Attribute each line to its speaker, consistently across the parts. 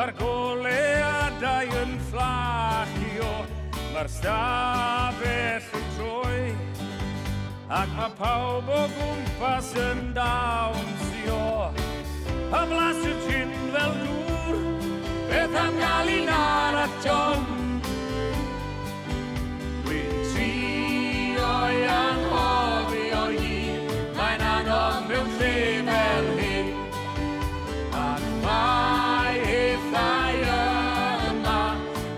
Speaker 1: Mae'r goleadau yn fflachio, mae'r stafell yn troi, ac mae pawb o gwmpas yn dawnsio. A blas y tyn fel dŵr, beth am gael un arall John. Dwi'n trio i anghofio hi, mae'n anodd mewn lle fel hyn. Ac mae hithau yma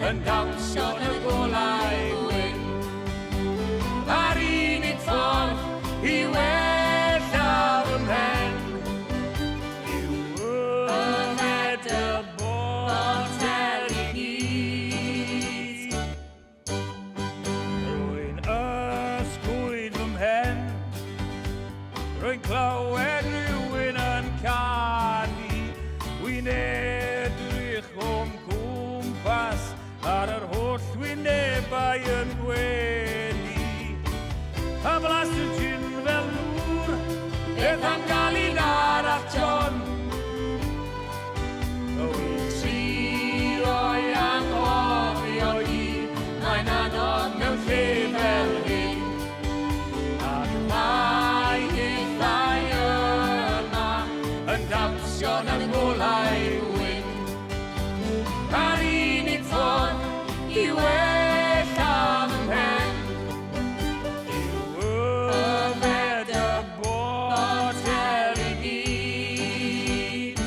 Speaker 1: yn dawnsio yn y golau wyn. A'r unig ffordd i wella fy mhen yw yfed y botel I gyd. Rwy'n ysgwyd fy mhen, rwy'n clywed rhywun yn canu. Wy'n edrych o'n gwmpas ar yr holl wynebau yn gwenu. A blas y gin fel nŵr, beth am gael un arall John. Wy'n trio i anghofio hi, mae'n anodd mewn lle fel hyn. Ac mae hithau yma yn dawnsio yn y golau wyn. A'r unig ffordd I wella fy mhen yw yfed y botel I gyd.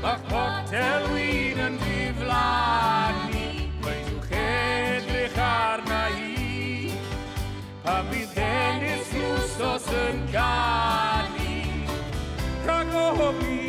Speaker 1: Mae'ch botel win yn diflannu, peidiwch edrych arna hi, pan bydd Dennis Lwsos yn canu. Rhag ofni